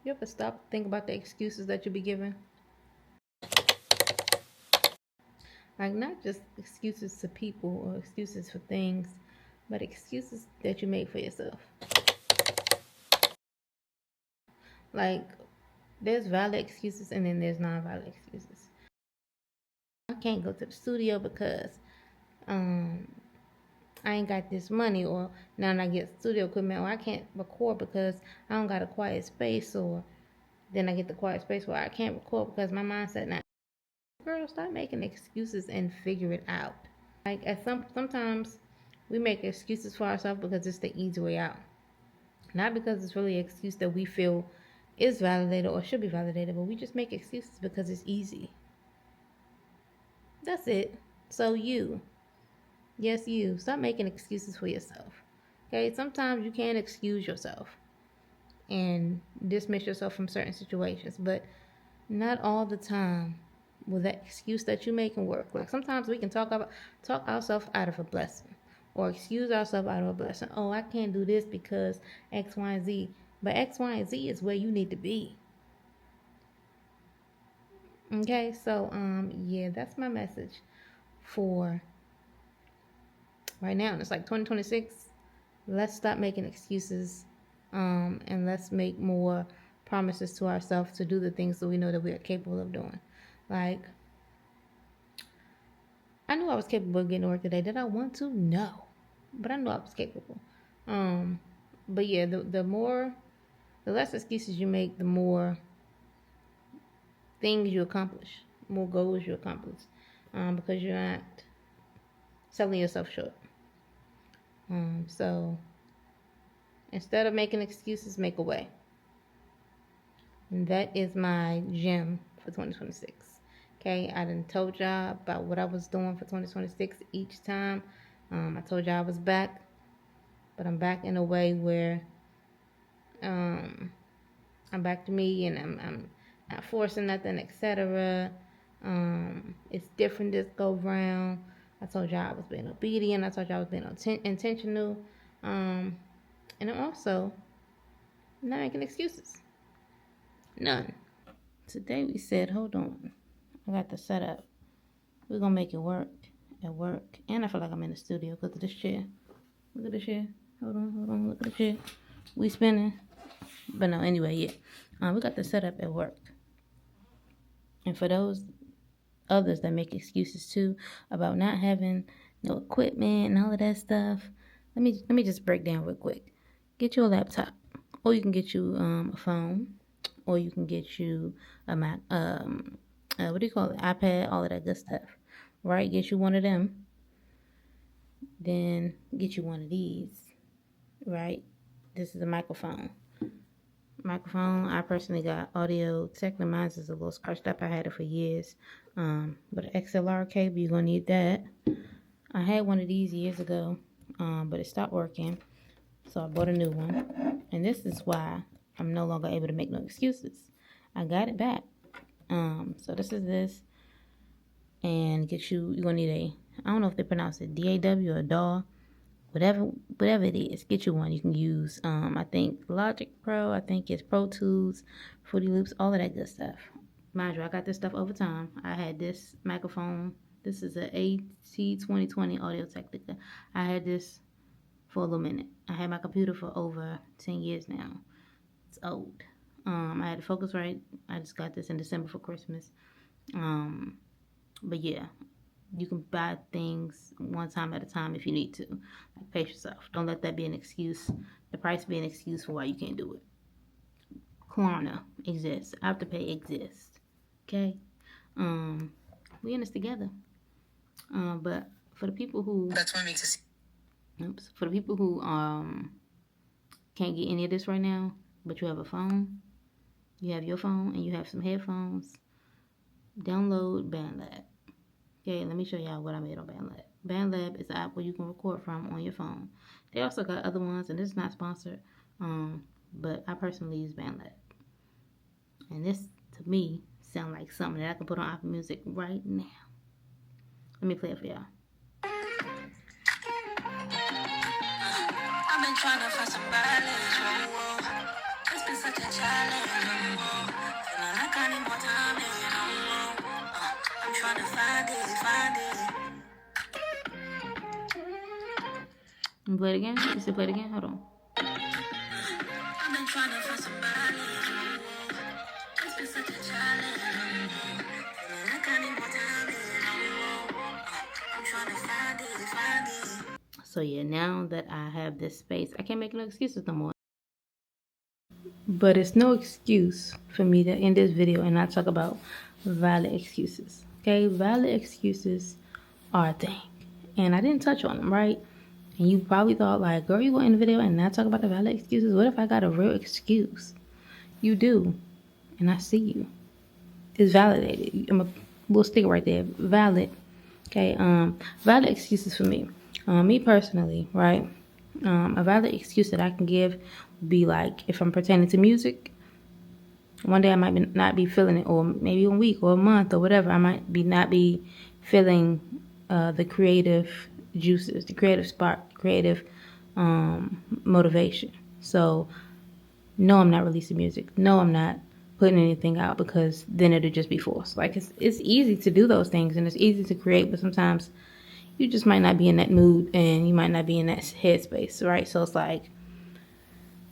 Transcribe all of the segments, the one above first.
You ever stop think about the excuses that you be giving? Like not just excuses to people or excuses for things, but excuses that you make for yourself. Like there's valid excuses and then there's non-valid excuses. I can't go to the studio because um I ain't got this money, or now I get studio equipment, or I can't record because I don't got a quiet space, or then I get the quiet space where I can't record because my mindset not. Girl, stop making excuses and figure it out. Like at sometimes we make excuses for ourselves because it's the easy way out, not because it's really an excuse that we feel is validated or should be validated, but we just make excuses because it's easy. That's it. So yes, stop making excuses for yourself. Okay, sometimes you can excuse yourself and dismiss yourself from certain situations, but not all the time will that excuse that you make can work. Like sometimes we can talk ourselves out of a blessing or excuse ourselves out of a blessing. Oh, I can't do this because X, Y, and Z. But X, Y, and Z is where you need to be. Okay, so yeah, that's my message for right now. And it's like 2026. Let's stop making excuses, and let's make more promises to ourselves to do the things that we know that we are capable of doing. Like I knew I was capable of getting to work today. Did I want to? No, but I knew I was capable. Um, but yeah, the less excuses you make, the more things you accomplish, more goals you accomplish, because you're not selling yourself short. So instead of making excuses, make a way. And that is my gem for 2026. Okay, I done told y'all about what I was doing for 2026 each time. I told y'all I was back, but I'm back in a way where um, I'm back to me and I'm not forcing nothing, etc. It's different this go round. I told y'all I was being obedient. I told y'all I was being intentional. Um, and I'm also not making excuses. None. Today we said, hold on. I got the setup. We're gonna make it work at work. And I feel like I'm in the studio because of this chair. Look at the chair. Hold on. Look at the chair. We spinning. But no, anyway, yeah. We got the setup at work. And for those others that make excuses too about not having no equipment and all of that stuff, let me just break down real quick. Get you a laptop, or you can get you a phone, or you can get you a Mac, what do you call it, iPad, all of that good stuff, right? Get you one of them, then get you one of these, right? This is a microphone. I personally got Audio Technica. Mine is a little scratched up. I had it for years. But an XLR cable, you're gonna need that. I had one of these years ago, but it stopped working, so I bought a new one. And this is why I'm no longer able to make no excuses. I got it back. So this is this, and you're gonna need I don't know if they pronounce it DAW or DAW, whatever it is. Get you one. You can use I think Logic Pro, I think it's Pro Tools, Fruity Loops, all of that good stuff. Mind you, I got this stuff over time. I had this microphone. This is a AT2020 Audio Technica. I had this for a little minute. I had my computer for over 10 years now. It's old. I had the Focusrite. I just got this in December for Christmas. But yeah, you can buy things one time at a time if you need to. Like, pace yourself. Don't let that be an excuse. The price be an excuse for why you can't do it. Klarna exists. Afterpay exists. Okay? We in this together. But for the people who That's what makes us for the people who can't get any of this right now, but you have a phone, you have your phone and you have some headphones, download BandLab. Okay, let me show y'all what I made on BandLab. BandLab is an app where you can record from on your phone. They also got other ones, and this is not sponsored, but I personally use BandLab. And this, to me, sounds like something that I can put on Apple Music right now. Let me play it for y'all. I've been trying to find some balance. It's been such a challenge. Feeling like I need more time and I'm trying to find it. Play it again? You said play it again? Hold on. I've been trying to find somebody. It's been such a challenge. Feeling like I need more time and I'm trying to find it. So yeah, now that I have this space, I can't make no excuses no more. But it's no excuse for me to end this video and not talk about valid excuses. Okay, valid excuses are a thing. And I didn't touch on them, right? And you probably thought like, girl, you go in the video and not talk about the valid excuses? What if I got a real excuse? You do. And I see you. It's validated. We'll stick it right there. Valid. Okay, valid excuses for me. Me personally, right? A valid excuse that I can give would be like if I'm pertaining to music. One day I might not be feeling it, or maybe a week or a month or whatever. I might not be feeling the creative juices, the creative spark, creative motivation. So, no, I'm not releasing music. No, I'm not putting anything out because then it'll just be forced. Like it's easy to do those things and it's easy to create, but sometimes you just might not be in that mood and you might not be in that headspace, right? So it's like,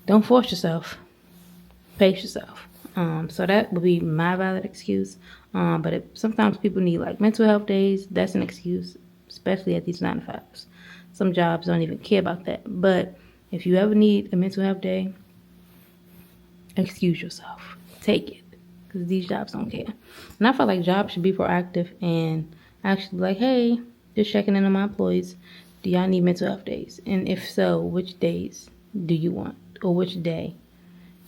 don't force yourself. Pace yourself. So that would be my valid excuse. But sometimes people need like mental health days. That's an excuse, especially at these 9-to-5s. Some jobs don't even care about that. But if you ever need a mental health day, excuse yourself. Take it. Because these jobs don't care. And I feel like jobs should be proactive and actually like, hey, just checking in on my employees. Do y'all need mental health days? And if so, which days do you want? Or which day?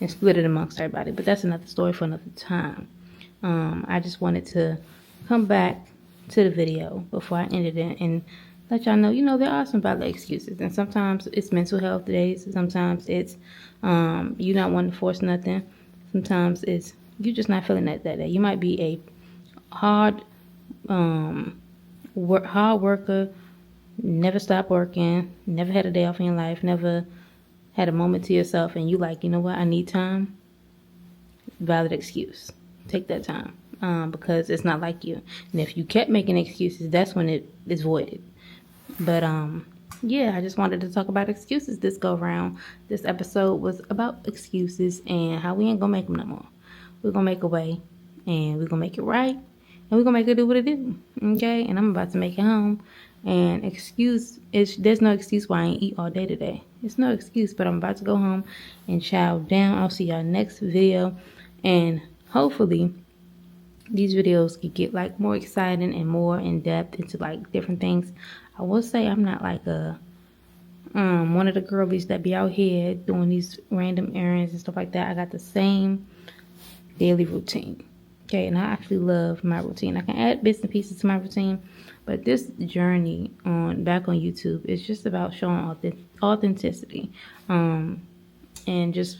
And split it amongst everybody. But that's another story for another time. I just wanted to come back to the video before I ended it and let y'all know, there are some valid excuses. And sometimes it's mental health days. Sometimes it's you not wanting to force nothing. Sometimes it's you just not feeling that day. You might be a hard worker, never stop working, never had a day off in your life, never had a moment to yourself, and you like, you know what, I need time. Valid excuse. Take that time because it's not like you. And if you kept making excuses, that's when it is voided. But yeah, I just wanted to talk about excuses this go round. This episode was about excuses and how we ain't gonna make them no more. We're gonna make a way, and we're gonna make it right, and we're gonna make it do what it do. Okay, and I'm about to make it home. And there's no excuse why I ain't eat all day today. It's no excuse, but I'm about to go home and chow down. I'll see y'all next video, and hopefully these videos could get like more exciting and more in depth into like different things. I will say I'm not like one of the girlies that be out here doing these random errands and stuff like that. I got the same daily routine. Okay, and I actually love my routine. I can add bits and pieces to my routine, but this journey back on YouTube is just about showing authenticity, and just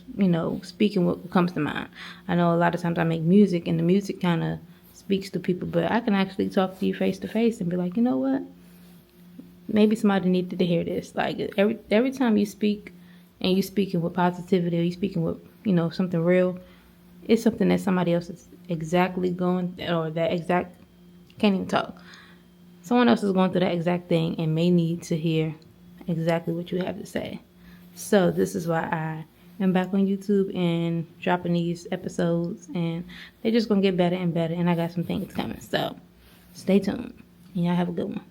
speaking what comes to mind. I know a lot of times I make music, and the music kind of speaks to people, but I can actually talk to you face to face and be like, you know what? Maybe somebody needed to hear this. Like every time you speak, and you speaking with positivity, or you speaking with something real, it's something that somebody else is exactly going, or that exact, can't even talk. Someone else is going through that exact thing and may need to hear exactly what you have to say. So this is why I am back on YouTube and dropping these episodes, and they're just going to get better and better, and I got some things coming. So stay tuned, and y'all have a good one.